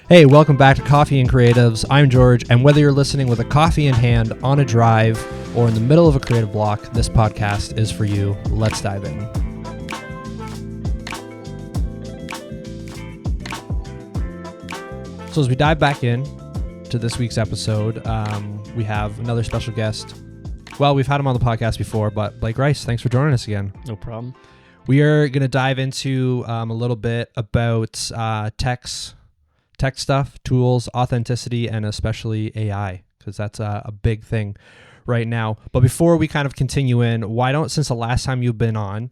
Hey, welcome back to Coffee and Creatives. I'm George, and whether you're listening with a coffee in hand, on a drive, or in the middle of a creative block, this podcast is for you. Let's dive in. So as we dive back in to this week's episode, we have another special guest. Well, we've had him on the podcast before, but Blake Rice, thanks for joining us again. No problem. We are going to dive into a little bit about tech stuff, tools, authenticity, and especially AI, because that's a big thing right now. But before we kind of continue in, why don't, since the last time you've been on,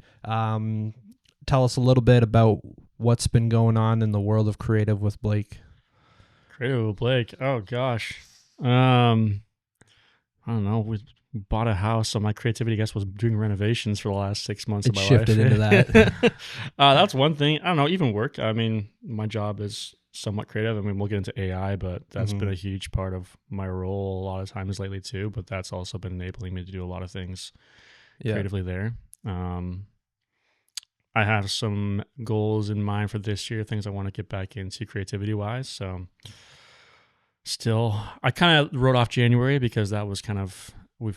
tell us a little bit about what's been going on in the world of creative with Blake. Creative with Blake. Oh gosh. I don't know. We bought a house, so my creativity, I guess, was doing renovations for the last 6 months of my life. It shifted into that. That's one thing. I don't know, even work. I mean, my job is somewhat creative. I mean, we'll get into AI, but that's been a huge part of my role a lot of times lately too. But that's also been enabling me to do a lot of things creatively there. I have some goals in mind for this year, things I want to get back into creativity wise. So still, I kind of wrote off January because that was kind of, you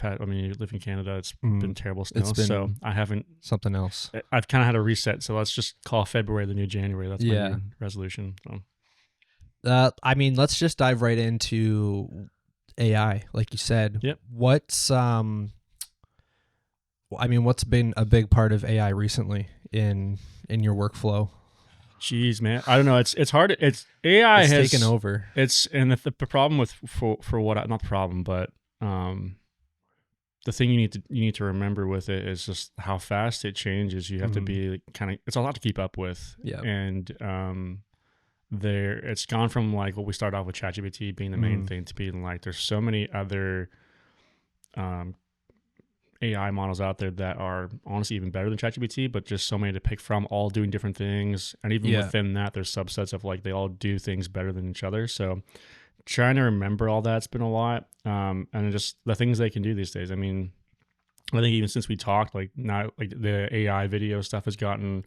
live in Canada, it's been terrible snow. So I haven't, something else. I've kind of had a reset. So let's just call February the new January. That's my new resolution. So. Let's just dive right into AI, like you said. Yep. What's been a big part of AI recently in your workflow? Jeez, man, I don't know. It's hard. AI has taken over. The problem with for what not the problem, but the thing you need to remember with it is just how fast it changes. You have to be it's a lot to keep up with. Yeah. And it's gone from like what we started off with ChatGPT being the main thing to being like there's so many other AI models out there that are honestly even better than ChatGPT, but just so many to pick from, all doing different things. And even within that, there's subsets of like they all do things better than each other. So trying to remember all that's been a lot. And just the things they can do these days. I mean, I think even since we talked, like now, like the AI video stuff has gotten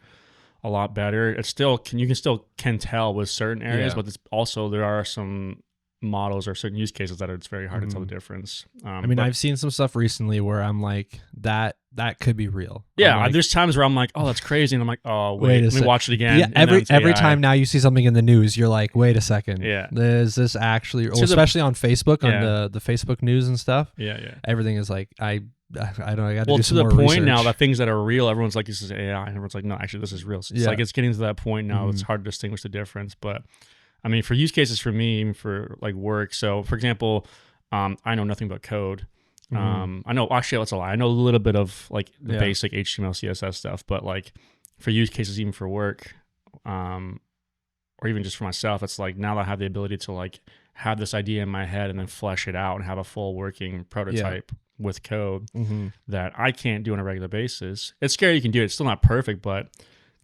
a lot better. It's still you can tell with certain areas, but it's also there are some models or certain use cases that it's very hard to tell the difference. I've seen some stuff recently where I'm like, that could be real. Yeah, like, there's times where I'm like, oh, that's crazy, and I'm like, oh, wait let me watch it again. Yeah, every time now you see something in the news, you're like, wait a second. Yeah, is this actually? Especially on Facebook, on the Facebook news and stuff. Yeah. Everything is like, I got to do some more research. Well, to the point now that things that are real, everyone's like, this is AI, and everyone's like, no, actually, this is real. So it's like it's getting to that point now. It's hard to distinguish the difference, but. I mean, for use cases for me, even for like work. So, for example, I know nothing about code. I know, actually, that's a lie. I know a little bit of like the basic HTML, CSS stuff, but like for use cases, even for work, or even just for myself, it's like now that I have the ability to like have this idea in my head and then flesh it out and have a full working prototype with code that I can't do on a regular basis. It's scary you can do it. It's still not perfect, but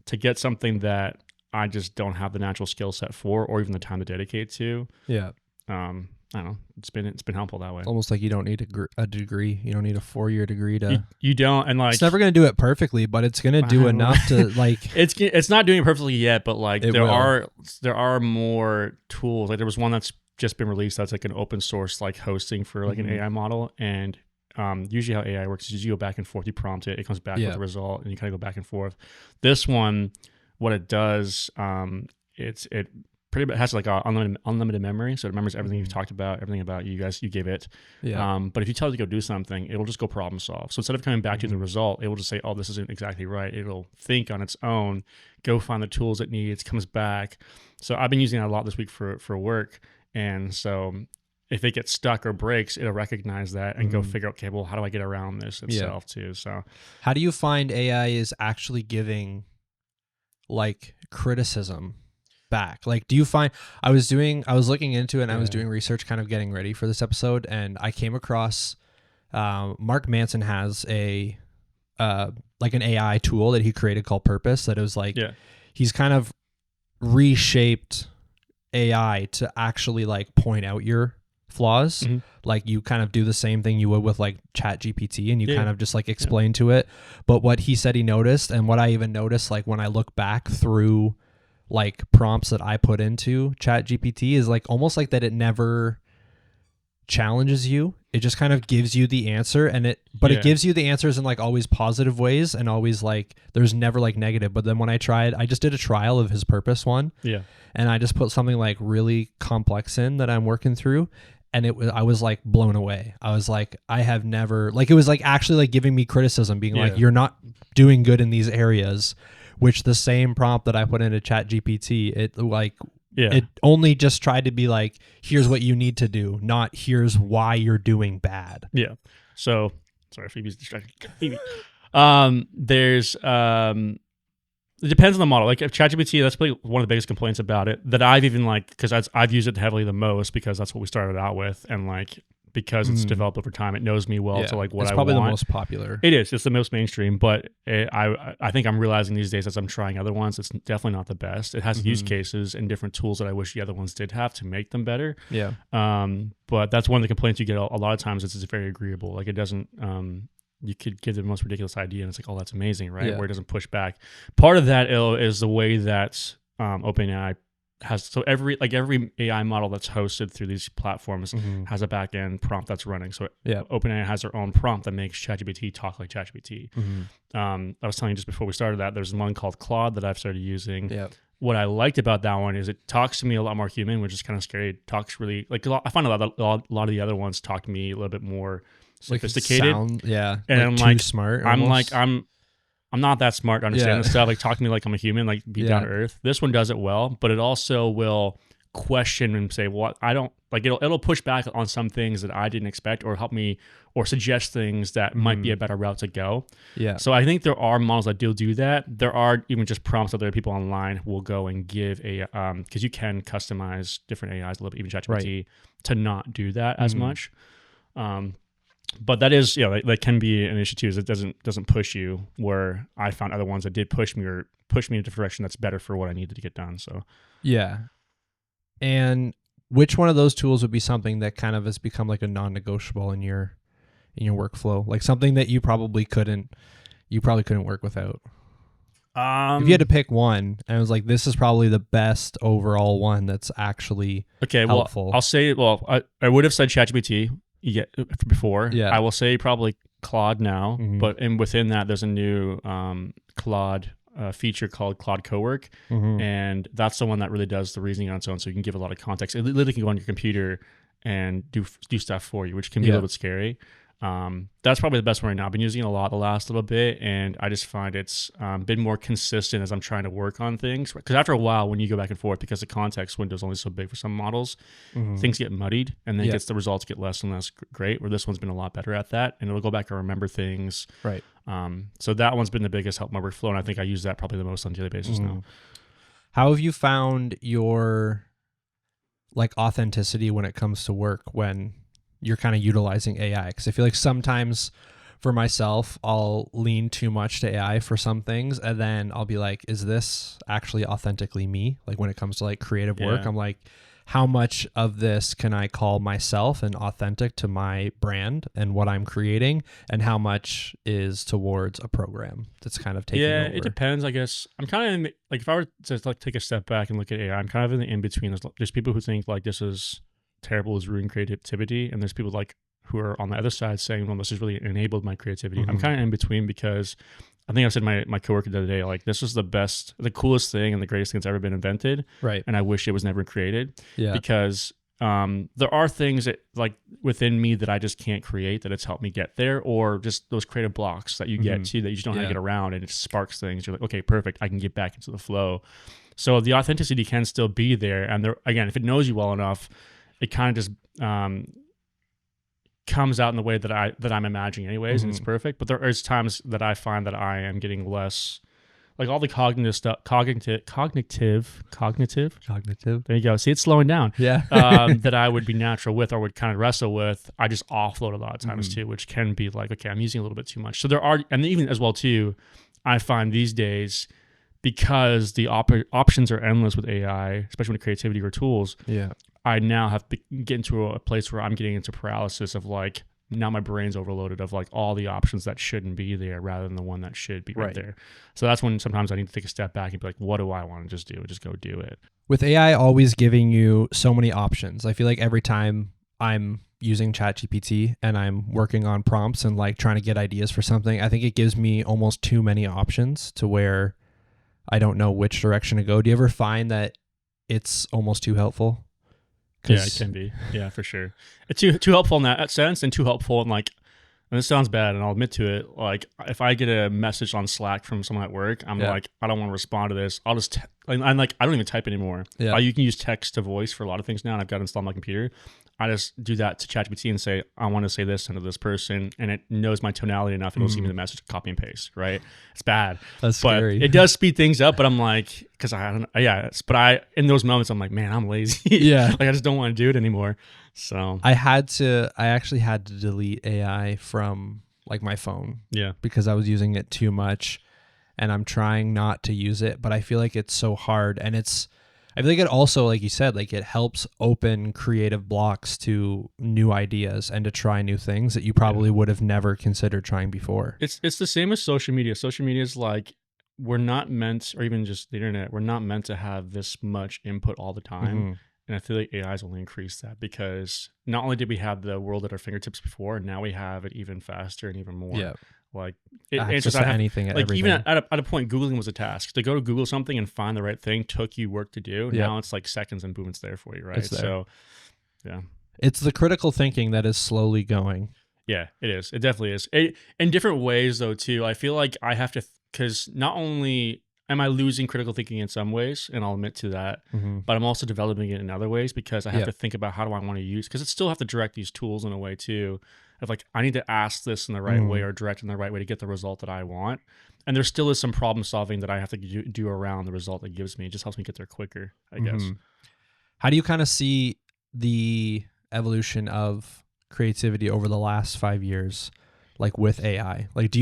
to get something that I just don't have the natural skill set for, or even the time to dedicate to. Yeah. I don't know. It's been helpful that way. It's almost like you don't need a degree. You don't need a 4-year degree to. You don't, and like it's never going to do it perfectly, but it's going to do enough to like. It's not doing it perfectly yet, but like there are more tools. Like there was one that's just been released that's like an open source like hosting for like an AI model, and usually how AI works is you go back and forth, you prompt it comes back with a result, and you kind of go back and forth. This one. What it does, it pretty much has like a unlimited memory, so it remembers everything you've talked about, everything about you give it. Yeah. But if you tell it to go do something, it'll just go problem solve. So instead of coming back to the result, it will just say, "Oh, this isn't exactly right." It'll think on its own, go find the tools it needs, comes back. So I've been using that a lot this week for work, and so if it gets stuck or breaks, it'll recognize that and go figure out, okay, well, how do I get around this itself too? So how do you find AI is actually giving like criticism back? Like, do you find I was looking into it and I was doing research kind of getting ready for this episode, and I came across Mark Manson has a like an AI tool that he created called Purpose that is like he's kind of reshaped AI to actually like point out your flaws. Like you kind of do the same thing you would with like ChatGPT, and you kind of just like explain to it. But what he said he noticed, and what I even noticed like when I look back through like prompts that I put into ChatGPT is like almost like that it never challenges you. It just kind of gives you the answer, and it gives you the answers in like always positive ways, and always like there's never like negative. But then when I just did a trial of his purpose one. Yeah. And I just put something like really complex in that I'm working through. And I was like blown away. I was like, I have never, like, it was like actually like giving me criticism, being like, you're not doing good in these areas, which the same prompt that I put into ChatGPT, it only just tried to be like, here's what you need to do, not here's why you're doing bad. Yeah. So, sorry, Phoebe's distracted. Phoebe. There's, it depends on the model. Like ChatGPT, that's probably one of the biggest complaints about it that I've even because I've used it heavily the most because that's what we started out with, and like because it's developed over time, it knows me well to like what I want. It's probably the most popular. It is. It's the most mainstream, but I think I'm realizing these days as I'm trying other ones, it's definitely not the best. It has use cases and different tools that I wish the other ones did have to make them better. Yeah. But that's one of the complaints you get a lot of times. It's very agreeable. Like it doesn't. You could give the most ridiculous idea and it's like, oh, that's amazing, right? Where it doesn't push back. Part of that is the way that OpenAI has, so every AI model that's hosted through these platforms has a back end prompt that's running. So OpenAI has their own prompt that makes ChatGPT talk like ChatGPT. I was telling you just before we started that there's one called Claude that I've started using. What I liked about that one is it talks to me a lot more human, which is kind of scary. It talks really like I find a lot of the other ones talk to me a little bit more sophisticated, and like I'm like smart. Almost. I'm not that smart to understand this stuff. Like talk to me like I'm a human, like be down to earth. This one does it well, but it also will question and say, "What I don't like." It'll push back on some things that I didn't expect, or help me, or suggest things that might be a better route to go. Yeah. So I think there are models that do that. There are even just prompts that there are people online who will go and give because you can customize different AIs a little bit, even ChatGPT, to not do that as much. But that is, that can be an issue too. Is it doesn't push you, where I found other ones that did push me in a different direction that's better for what I needed to get done. So yeah. And which one of those tools would be something that kind of has become like a non-negotiable in your workflow, like something that you probably couldn't work without? If you had to pick one, and it was like, this is probably the best overall one that's actually helpful. Well, I'll say, I would have said ChatGPT. Before. I will say probably Claude now, but within that there's a new Claude feature called Claude Cowork, and that's the one that really does the reasoning on its own, so you can give a lot of context. It literally can go on your computer and do stuff for you, which can be a little bit scary. That's probably the best one right now. I've been using it a lot the last little bit, and I just find it's been more consistent as I'm trying to work on things. Because after a while, when you go back and forth, because the context window is only so big for some models, things get muddied, and then the results get less and less great. Where this one's been a lot better at that, and it'll go back and remember things. Right. So that one's been the biggest help in my workflow, and I think I use that probably the most on a daily basis now. How have you found your like authenticity when it comes to work when you're kind of utilizing AI? Because I feel like sometimes for myself, I'll lean too much to AI for some things, and then I'll be like, is this actually authentically me? Like when it comes to like creative work, I'm like, how much of this can I call myself and authentic to my brand and what I'm creating, and how much is towards a program that's kind of taking over? It depends, I guess. I'm kind of like, if I were to like take a step back and look at AI, I'm kind of in the in-between. There's people who think like this is terrible, is ruining creativity, and there's people like who are on the other side saying, well, this has really enabled my creativity. I'm kind of in between, because I think I said my coworker the other day, like, this is the coolest thing and the greatest thing that's ever been invented, right? And I wish it was never created, because there are things that like within me that I just can't create, that it's helped me get there, or just those creative blocks that you get to, that you just don't know how to get around, and it sparks things. You're like, okay, perfect, I can get back into the flow. So the authenticity can still be there, and there again, if it knows you well enough, it kind of just comes out in the way that I'm imagining anyways, and it's perfect. But there is times that I find that I am getting less, like all the cognitive stuff, cognitive. There you go. See, it's slowing down. Yeah. That I would be natural with, or would kind of wrestle with. I just offload a lot of times too, which can be like, okay, I'm using a little bit too much. So there are, and even as well too, I find these days, because the options are endless with AI, especially with creativity or tools. Yeah. I now have to get into a place where I'm getting into paralysis of like, now my brain's overloaded of like all the options that shouldn't be there rather than the one that should be right there. So that's when sometimes I need to take a step back and be like, what do I want to just do? Just go do it. With AI always giving you so many options, I feel like every time I'm using ChatGPT and I'm working on prompts and like trying to get ideas for something, I think it gives me almost too many options to where I don't know which direction to go. Do you ever find that it's almost too helpful? Yeah, it can be. Yeah, for sure. It's too helpful in that sense, and too helpful in like, and this sounds bad, and I'll admit to it. Like, if I get a message on Slack from someone at work, I'm like, I don't want to respond to this. I'll just, I'm like, I don't even type anymore. Yeah. You can use text to voice for a lot of things now, and I've got it installed on my computer. I just do that to ChatGPT and say, I want to say this into this person, and it knows my tonality enough. It'll give me the message, copy and paste, right? It's bad. That's scary. It does speed things up, but I'm like, because I don't know, but in those moments, I'm like, man, I'm lazy. Yeah. Like, I just don't want to do it anymore. So I actually had to delete AI from like my phone. Yeah. Because I was using it too much, and I'm trying not to use it, but I feel like it's so hard, and I feel like it also, like you said, like it helps open creative blocks to new ideas and to try new things that you probably would have never considered trying before. It's the same as social media. Social media is like, we're not meant, or even just the internet, we're not meant to have this much input all the time. Mm-hmm. And I feel like AI has only increased that, because not only did we have the world at our fingertips before, now we have it even faster and even more. Yeah. Like it answers to anything, like everything. Even at a point, Googling was a task. To go to Google something and find the right thing took you work to do. Yep. Now it's like seconds and boom, it's there for you, right? So, yeah, it's the critical thinking that is slowly going. Yeah, it is. It definitely is. In different ways, though, too. I feel like I have to, because not only am I losing critical thinking in some ways, and I'll admit to that, but I'm also developing it in other ways, because I have to think about how do I want to use, because I still have to direct these tools in a way too, of like, I need to ask this in the right way or direct in the right way to get the result that I want. And there still is some problem solving that I have to do around the result it gives me. It just helps me get there quicker, I guess. How do you kind of see the evolution of creativity over the last 5 years, like with AI? Like,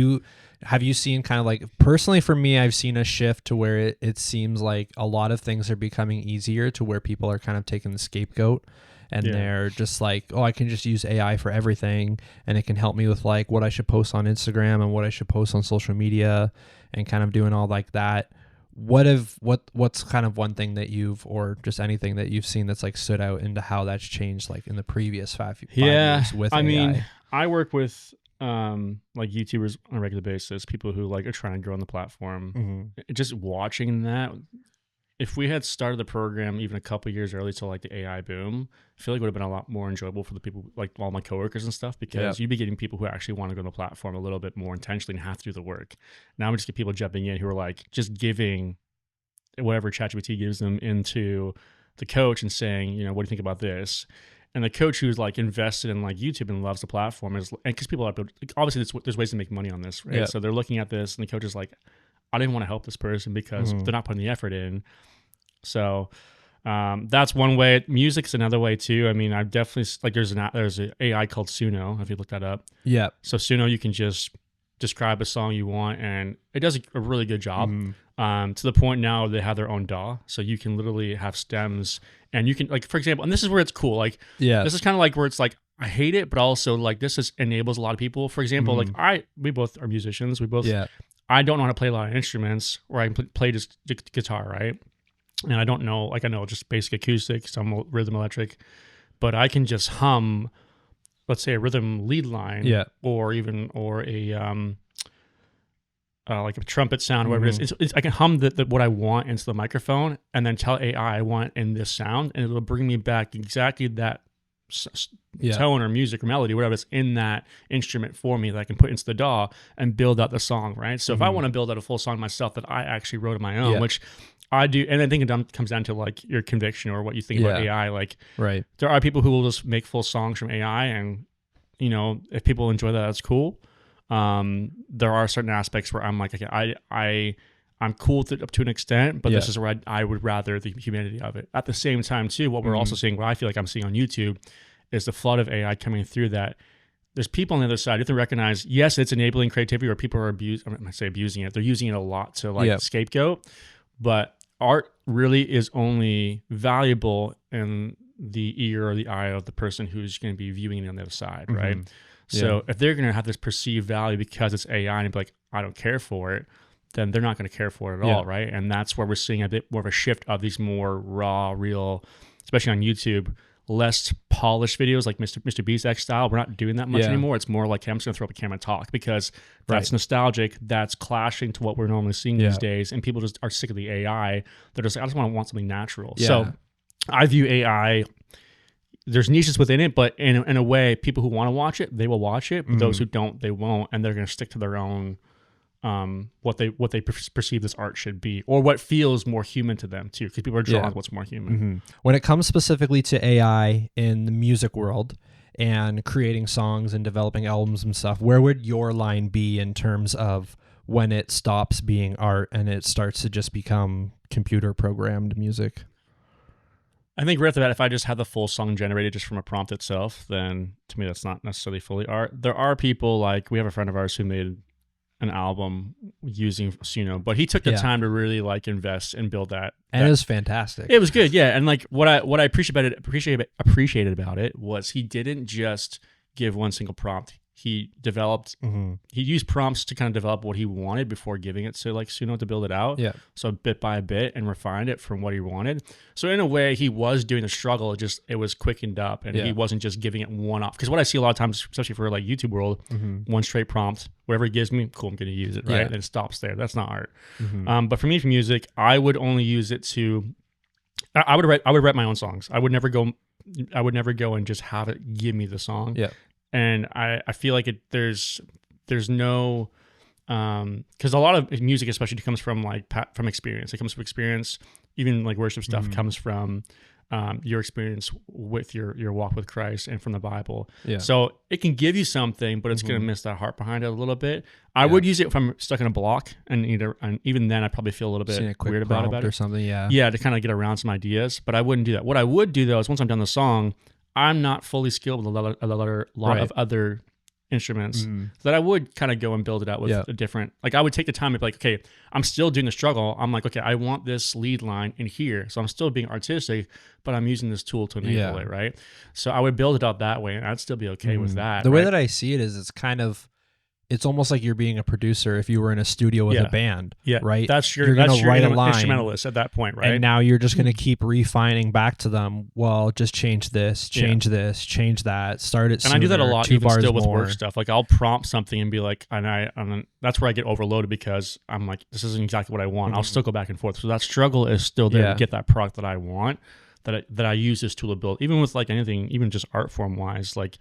have you seen kind of like, personally for me, I've seen a shift to where it seems like a lot of things are becoming easier, to where people are kind of taking the scapegoat, and they're just like, oh, I can just use AI for everything, and it can help me with like what I should post on Instagram and what I should post on social media, and kind of doing all like that. What's kind of one thing that or just anything that you've seen that's like stood out into how that's changed like in the previous five years with AI? I mean, I work with like YouTubers on a regular basis, people who like are trying to grow on the platform. Just watching that, if we had started the program even a couple years early to like the AI boom, I feel like it would have been a lot more enjoyable for the people, like all my coworkers and stuff, because you'd be getting people who actually want to go on the platform a little bit more intentionally and have to do the work. Now we just get people jumping in who are like just giving whatever ChatGPT gives them into the coach and saying, you know, what do you think about this? And the coach who's like invested in like YouTube and loves the platform is, and because people are, obviously there's ways to make money on this, right? So they're looking at this, and the coach is like, I didn't want to help this person because they're not putting the effort in. So that's one way. Music's another way too. I mean, I definitely, like, there's an AI called Suno, if you look that up. Yeah. So Suno, you can just describe a song you want, and it does a really good job. To the point now they have their own DAW, so you can literally have stems, and you can, like, for example, and this is where it's cool. Like, this is kind of like where it's like, I hate it, but also like this enables a lot of people. For example, like we both are musicians. We both, I don't know how to play a lot of instruments, or I can play just guitar, right? And I don't know, like, I know just basic acoustic, some rhythm electric, but I can just hum, let's say, a rhythm lead line, or a like a trumpet sound, whatever it is. I can hum what I want into the microphone, and then tell AI I want in this sound, and it'll bring me back exactly that tone or music or melody, whatever it's in that instrument for me, that I can put into the DAW and build out the song, right? So if I want to build out a full song myself that I actually wrote on my own, which I do, and I think it comes down to like your conviction or what you think about AI. Like, there are people who will just make full songs from AI, and, you know, if people enjoy that, that's cool. There are certain aspects where I'm like, okay, I'm cool with it up to an extent, but this is where I would rather the humanity of it. At the same time, too, what we're also seeing, what I feel like I'm seeing on YouTube, is the flood of AI coming through that. There's people on the other side. You have to recognize, yes, it's enabling creativity, or people are abusing it. They're using it a lot to like scapegoat, but art really is only valuable in the ear or the eye of the person who's going to be viewing it on the other side, right? So if they're going to have this perceived value because it's AI and be like, I don't care for it, then they're not going to care for it at all, right? And that's where we're seeing a bit more of a shift of these more raw, real, especially on YouTube, less polished videos like Mr. Beast X style. We're not doing that much anymore. It's more like, hey, I'm just going to throw up a camera and talk because that's nostalgic. That's clashing to what we're normally seeing these days. And people just are sick of the AI. They're just like, I just want something natural. So I view AI, there's niches within it, but in a way, people who want to watch it, they will watch it. But those who don't, they won't. And they're going to stick to their own what they perceive this art should be, or what feels more human to them too, because people are drawn to what's more human. When it comes specifically to AI in the music world and creating songs and developing albums and stuff, where would your line be in terms of when it stops being art and it starts to just become computer programmed music? I think right after that, if I just have the full song generated just from a prompt itself, then to me that's not necessarily fully art. There are people, like we have a friend of ours who made an album using Suno, but he took the time to really like invest and build that. And it was fantastic. It was good, yeah. And like what I appreciated about it was he didn't just give one single prompt. He developed, he used prompts to kind of develop what he wanted before giving it to like Suno to build it out. Yeah. So bit by bit and refined it from what he wanted. So in a way, he was doing the struggle. It was quickened up, and he wasn't just giving it one off. Because what I see a lot of times, especially for like YouTube world, one straight prompt, whatever it gives me, cool, I'm going to use it, right? And it stops there. That's not art. But for me, for music, I would only use it to. I would write my own songs. I would never go and just have it give me the song. Yeah. And I feel like there's no, because a lot of music especially comes from from experience. It comes from experience. Even like worship stuff comes from your experience with your walk with Christ and from the Bible. Yeah. So it can give you something, but it's going to miss that heart behind it a little bit. I would use it if I'm stuck in a block, and even then I probably feel a little bit weird about it or something. Yeah. Yeah, to kind of get around some ideas. But I wouldn't do that. What I would do though is once I'm done the song, I'm not fully skilled with a lot of other instruments, so that I would kind of go and build it out with a different, like I would take the time to be like, okay, I'm still doing the struggle. I'm like, okay, I want this lead line in here. So I'm still being artistic, but I'm using this tool to enable it, right? So I would build it out that way, and I'd still be okay with that. The way that I see it is it's almost like you're being a producer if you were in a studio with a band, right? You're going to write a line, instrumentalist at that point, right? And now you're just going to keep refining back to them. Well, just change this, change that, start it sooner, and I do that a lot, even still with more. work stuff. Like I'll prompt something and be like, and that's where I get overloaded because I'm like, this isn't exactly what I want. I'll still go back and forth. So that struggle is still there to get that product that I want, that I use this tool to build. Even with like anything, even just art form wise, like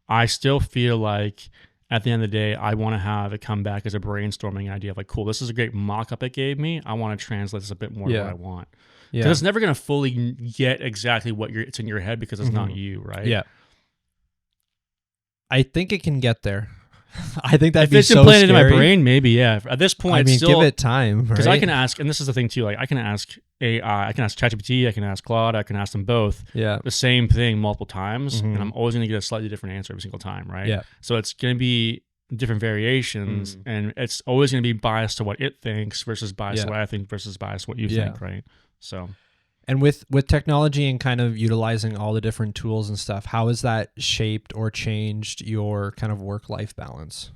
I still feel like at the end of the day, I want to have it come back as a brainstorming idea of like, cool, this is a great mock-up it gave me. I want to translate this a bit more to what I want. Because it's never going to fully get exactly what it's in your head because it's not you, right? Yeah. I think it can get there. I think that'd if be it's so implanted scary. in my brain, maybe, yeah. At this point, I mean, give it time, because right? I can ask, and this is the thing too, like I can ask AI, I can ask ChatGPT, I can ask Claude, I can ask them both the same thing multiple times, and I'm always going to get a slightly different answer every single time, right? Yeah. So it's going to be different variations, and it's always going to be biased to what it thinks versus biased to what I think versus biased to what you think, right? So, and with technology and kind of utilizing all the different tools and stuff, how has that shaped or changed your kind of work-life balance?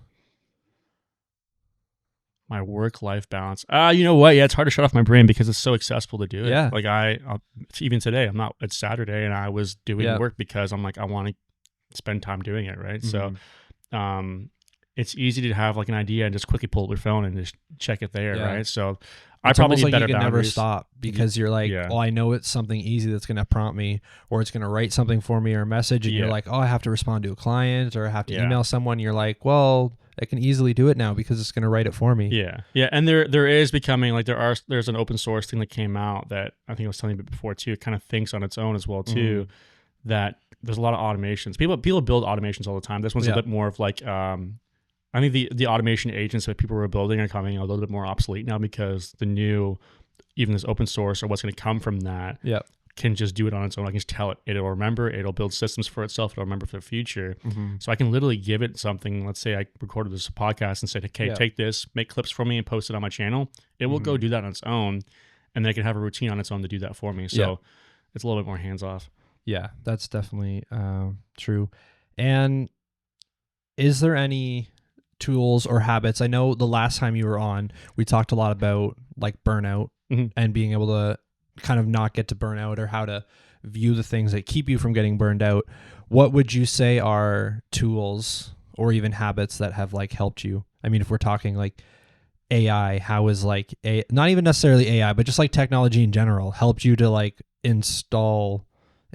My work-life balance. You know what? Yeah, it's hard to shut off my brain because it's so accessible to do it. Yeah. Like even today, it's Saturday and I was doing work because I'm like, I want to spend time doing it, right? So, it's easy to have like an idea and just quickly pull up your phone and just check it there, right? So I probably need better boundaries. You can never stop because you're like, oh, I know it's something easy that's going to prompt me, or it's going to write something for me or a message, and you're like, oh, I have to respond to a client or I have to email someone. You're like, well, I can easily do it now because it's going to write it for me. Yeah, and there is becoming like there's an open source thing that came out that I think I was telling you before too. It kind of thinks on its own as well too. That there's a lot of automations. People build automations all the time. This one's a bit more of like. I think the automation agents that people were building are coming a little bit more obsolete now because the new, even this open source or what's going to come from that can just do it on its own. I can just tell it. It'll remember. It'll build systems for itself. It'll remember for the future. So I can literally give it something. Let's say I recorded this podcast and said, okay, take this, make clips for me and post it on my channel. It will go do that on its own. And then it can have a routine on its own to do that for me. So it's a little bit more hands off. Yeah, that's definitely true. And is there any tools or habits? I know the last time you were on, we talked a lot about like burnout and being able to kind of not get to burnout, or how to view the things that keep you from getting burned out. What would you say are tools or even habits that have like helped you? I mean, if we're talking like AI, how is like not even necessarily AI, but just like technology in general helped you to like install,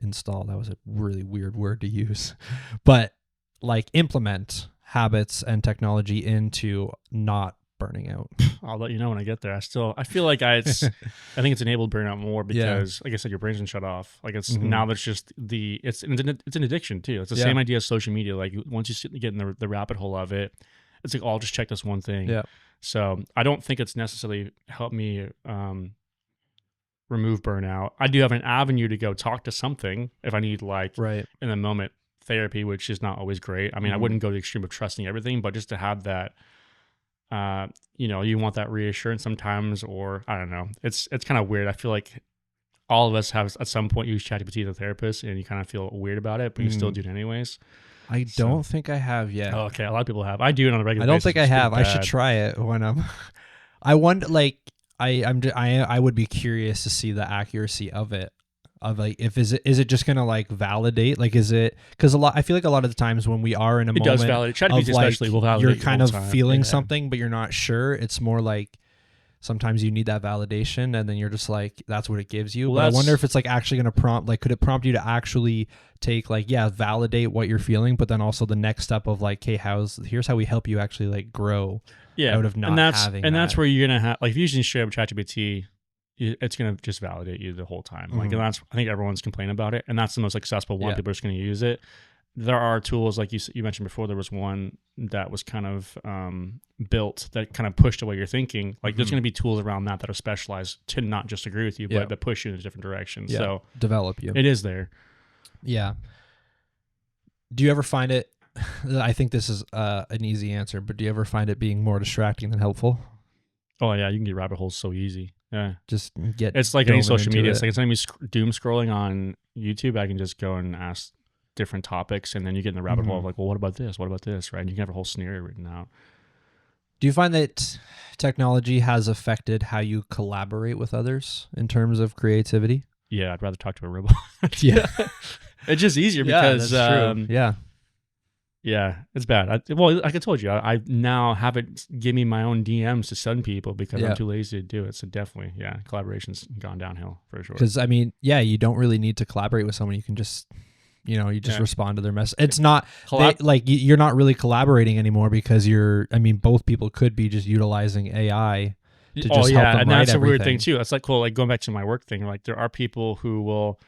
that was a really weird word to use, but like implement habits and technology into not burning out? I'll let you know when I get there. I feel like I think it's enabled burnout more because, like I said, your brain's been shut off. Like it's now that's just it's an addiction too. It's the same idea as social media. Like once you get in the rabbit hole of it, it's like, oh, I'll just check this one thing. Yeah. So I don't think it's necessarily helped me remove burnout. I do have an avenue to go talk to something if I need, like, in the moment therapy, which is not always great. I mean, I wouldn't go to the extreme of trusting everything, but just to have that, you want that reassurance sometimes, or I don't know. It's kind of weird. I feel like all of us have at some point used ChatGPT as a therapist, and you kind of feel weird about it, but you still do it anyways. I don't think I have yet. Oh, okay, a lot of people have. I do it on a regular basis. I don't think I have. I should try it when I'm. I wonder, like, I would be curious to see the accuracy of it. Of like, is it just gonna like validate? Like, is it, because I feel like a lot of the times when we are in a moment, does validate. ChatGPT especially will validate. You're kind of feeling something, but you're not sure. It's more like sometimes you need that validation, and then you're just like, that's what it gives you. But I wonder if it's like actually going to prompt, like, could it prompt you to actually take like, validate what you're feeling, but then also the next step of like, hey, here's how we help you actually like grow out of not having. And that's where you're gonna have, like, if you're using straight up ChatGPT, it's gonna just validate you the whole time. Like, and that's, I think everyone's complaining about it, and that's the most successful one. People are just gonna use it. There are tools, like you mentioned before. There was one that was kind of built that kind of pushed away your thinking. Like, there's going to be tools around that are specialized to not just agree with you, but that push you in a different direction. Yeah. So develop you. It is there. Yeah. Do you ever find it? I think this is an easy answer, but do you ever find it being more distracting than helpful? Oh yeah, you can get rabbit holes so easy. Yeah, just get. It's like any social media. It's like anytime you doom scrolling on YouTube, I can just go and ask different topics, and then you get in the rabbit hole of like, well, what about this? What about this? Right? And you can have a whole scenario written out. Do you find that technology has affected how you collaborate with others in terms of creativity? Yeah, I'd rather talk to a robot. Yeah. It's just easier because that's true. Yeah, it's bad. Like I told you, I now have it give me my own DMs to send people because I'm too lazy to do it. So definitely, collaboration's gone downhill for sure. Because I mean, you don't really need to collaborate with someone. You can just, you just respond to their message. It's not like you're not really collaborating anymore because both people could be just utilizing AI to just help them write and that's everything. A weird thing too. It's like, cool, like going back to my work thing. Like, there are people who will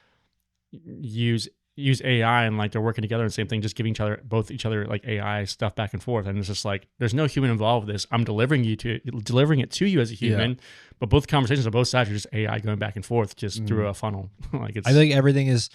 use AI and like they're working together and same thing, just giving each other like AI stuff back and forth, and it's just like there's no human involved with this. I'm delivering it to you as a human, but both conversations on both sides are just AI going back and forth just through a funnel. Like, I think everything is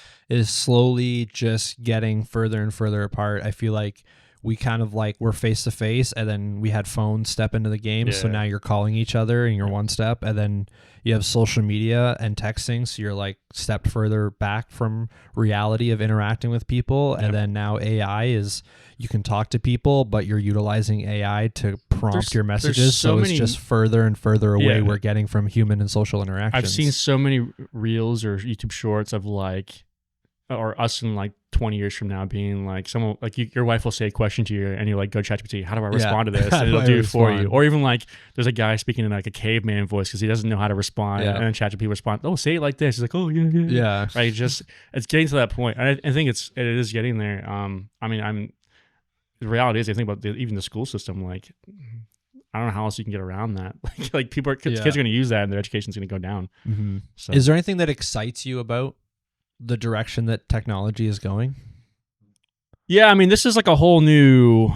slowly just getting further and further apart. I feel like we kind of like we're face to face, and then we had phones step into the game. So now you're calling each other and you're one step, and then you have social media and texting. So you're like stepped further back from reality of interacting with people. And then now AI is, you can talk to people, but you're utilizing AI to prompt your messages. So it's just further and further away we're getting from human and social interactions. I've seen so many reels or YouTube shorts of like, or us in like 20 years from now being like, someone like your wife will say a question to you and you're like, go ChatGPT, how do I respond to this? And it'll do it for you. Or even like there's a guy speaking in like a caveman voice because he doesn't know how to respond, and then ChatGPT responds, oh, say it like this. He's like, oh yeah. Right, it's getting to that point. I think it is getting there. The reality is, I think about even the school system, like, I don't know how else you can get around that. Like kids are going to use that and their education's going to go down. Mm-hmm. So. Is there anything that excites you about the direction that technology is going? Yeah, I mean, this is like a whole new.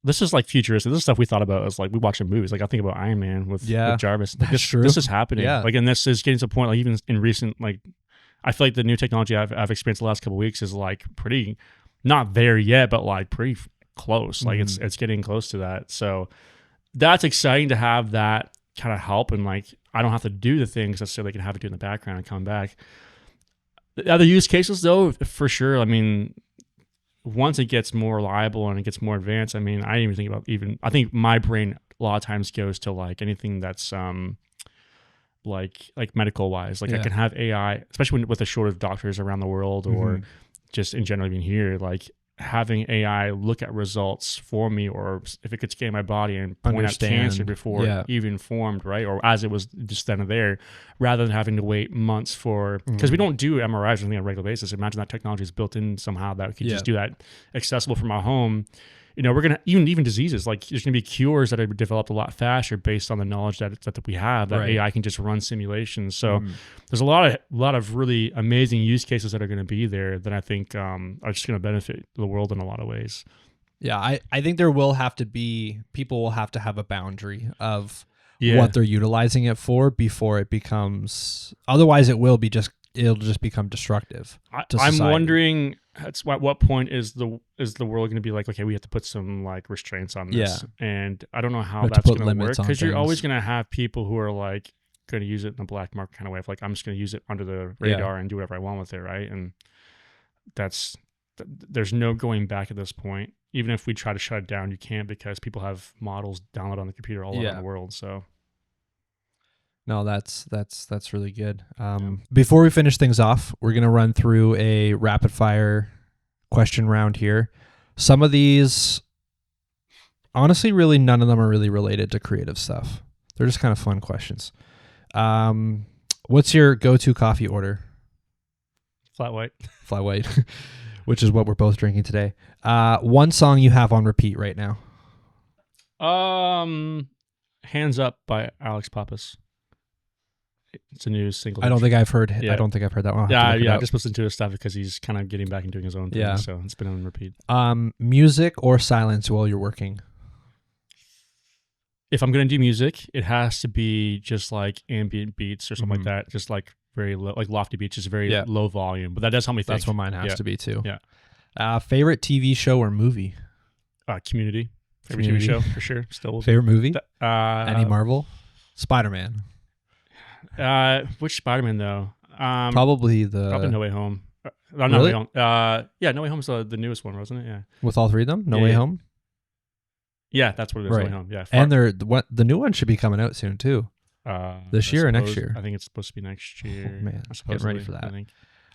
This is like futuristic. This is stuff we thought about as like we watch movies. Like I think about Iron Man with Jarvis. Like, this is happening. Yeah. Like, and this is getting to a point. Like even in recent, like, I feel like the new technology I've experienced the last couple of weeks is like pretty, not there yet, but like pretty close. Like it's getting close to that. So that's exciting to have that kind of help, and like I don't have to do the things necessarily. I can have it do in the background and come back. The other use cases, though, for sure. I mean, once it gets more reliable and it gets more advanced, I mean, I didn't even think about I think my brain a lot of times goes to like anything that's like medical wise. Like I can have AI, especially with a shortage of doctors around the world, or just in general even here, like having AI look at results for me, or if it could scan my body and point out cancer before it even formed, right? Or as it was just then and there, rather than having to wait months for, because we don't do MRIs or anything on a regular basis. Imagine that technology is built in somehow that we could just do that accessible from our home. You know, we're going to, even diseases, like there's going to be cures that are developed a lot faster based on the knowledge that we have, that AI can just run simulations. So there's a lot of really amazing use cases that are going to be there that I think are just going to benefit the world in a lot of ways. Yeah, I think there will have to be, people will have to have a boundary of what they're utilizing it for before it becomes, otherwise it'll just become destructive. I'm wondering at what point is the world going to be like, okay, we have to put some like restraints on this, and I don't know how that's going to work, because you're always going to have people who are like going to use it in a black market kind of way, of like, I'm just going to use it under the radar and do whatever I want with it, right? And there's no going back at this point. Even if we try to shut it down, you can't, because people have models downloaded on the computer all over the world. So. No, that's really good. Before we finish things off, we're going to run through a rapid fire question round here. Some of these, honestly, really none of them are really related to creative stuff. They're just kind of fun questions. What's your go-to coffee order? Flat white. Flat white, which is what we're both drinking today. One song you have on repeat right now? Hands Up by Alex Pappas. It's a new single. I don't think I've heard that one. I just listened to his stuff because he's kind of getting back and doing his own thing. So it's been on repeat. Music or silence while you're working? If I'm going to do music, it has to be just like ambient beats or something like that. Just like very low, like lofty beats, just very low volume. But that does help me think. That's what mine has to be too. Yeah. Favorite TV show or movie? Community. Favorite TV show for sure. Still. Favorite movie? Any Marvel? Spider-Man. Which Spider-Man though? Probably No Way Home. No Really? Way Home. No Way Home's the newest one, wasn't it? Yeah. With all three of them? No Way Home? Yeah, that's what it is. Right. No Way Home. Yeah. And the new one should be coming out soon too. This year or next year? I think it's supposed to be next year. Oh, man, I'm getting ready for that.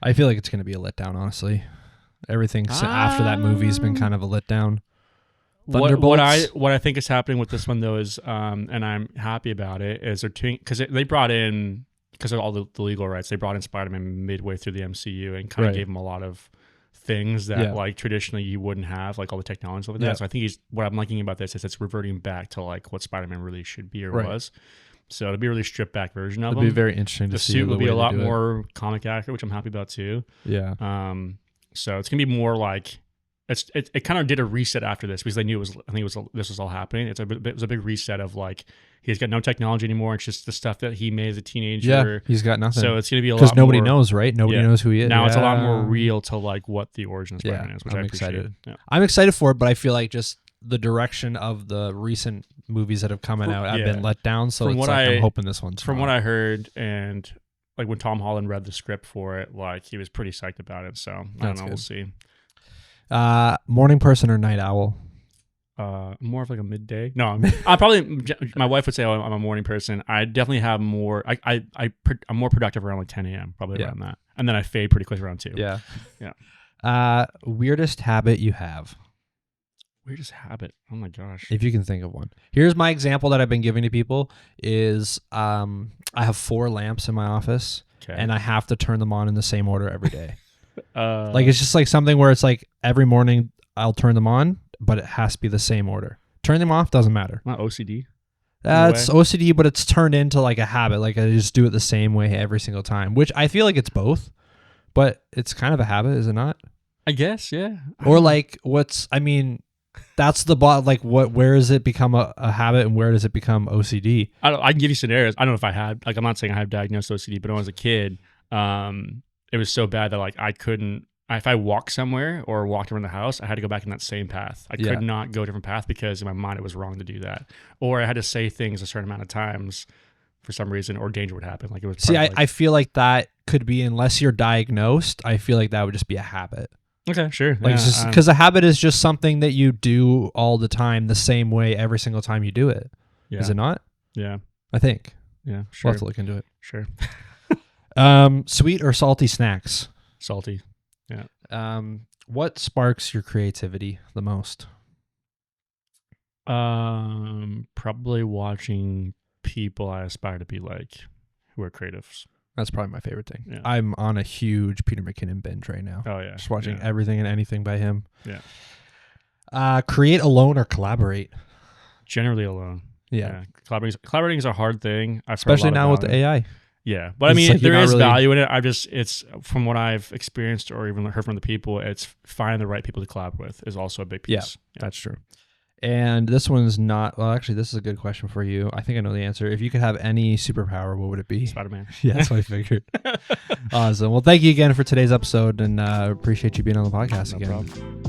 I feel like it's going to be a letdown, honestly. Everything after that movie's been kind of a letdown. What I think is happening with this one though is, and I'm happy about it, is they're doing, because they brought in, because of all the legal rights, they brought in Spider-Man midway through the MCU and kind of gave him a lot of things that like traditionally you wouldn't have, like all the technology and stuff like that. So I think what I'm liking about this is it's reverting back to like what Spider-Man really should be or was. So it'll be a really stripped back version of him. It'll be very interesting to see. The suit will be a lot more comic accurate, which I'm happy about too. Yeah. So it's gonna be more like, it kind of did a reset after this, because they knew this was all happening. It was a big reset of like, he's got no technology anymore. It's just the stuff that he made as a teenager. Yeah, he's got nothing. So it's going to be a lot more, because nobody knows, right? Nobody knows who he is. Now it's a lot more real to like what the origin of Spider-Man is, which I'm excited. Yeah. I'm excited for it, but I feel like just the direction of the recent movies that have come out have been let down. So I'm hoping this one's from what I heard, and like when Tom Holland read the script for it, like he was pretty psyched about it. So I don't know. We'll see. Morning person or night owl? More of like a midday. No, I'm probably. My wife would say I'm a morning person. I definitely have more. I'm more productive around like 10 a.m. Probably around that, and then I fade pretty quick around 2. Yeah. Weirdest habit you have? Weirdest habit? Oh my gosh! If you can think of one. Here's my example that I've been giving to people: is I have 4 lamps in my office, and I have to turn them on in the same order every day. Like it's just like something where it's like every morning I'll turn them on, but it has to be the same order. Turn them off doesn't matter. Not OCD. It's OCD, but it's turned into like a habit. Like I just do it the same way every single time, which I feel like it's both, but it's kind of a habit, is it not? I guess, yeah. Or like that's the like where does it become a habit and where does it become OCD? I can give you scenarios. I don't know if I had, like, I'm not saying I have diagnosed OCD, but when I was a kid, it was so bad that like I couldn't, if I walked somewhere or walked around the house, I had to go back in that same path. I could not go a different path because in my mind it was wrong to do that. Or I had to say things a certain amount of times for some reason, or danger would happen. Like it was. See, I feel like that could be, unless you're diagnosed, I feel like that would just be a habit. Okay, sure. Like, because a habit is just something that you do all the time, the same way every single time you do it. Yeah. Is it not? Yeah. I think. Yeah, sure. We'll have to look into it. Sure. Sweet or salty snacks? Salty. Yeah. What sparks your creativity the most? Probably watching people I aspire to be like who are creatives. That's probably my favorite thing. Yeah. I'm on a huge Peter McKinnon binge right now. Oh yeah. Just watching everything and anything by him. Yeah. Create alone or collaborate? Generally alone. Yeah. Collaborating is a hard thing. Especially now with the AI. Yeah. But I mean, there is value in it. It's from what I've experienced or even heard from the people, it's finding the right people to collab with is also a big piece. Yeah. That's true. And this one's not, well, actually, this is a good question for you. I think I know the answer. If you could have any superpower, what would it be? Spider-Man. Yeah, that's what I figured. Awesome. Well, thank you again for today's episode, and appreciate you being on the podcast again. No problem.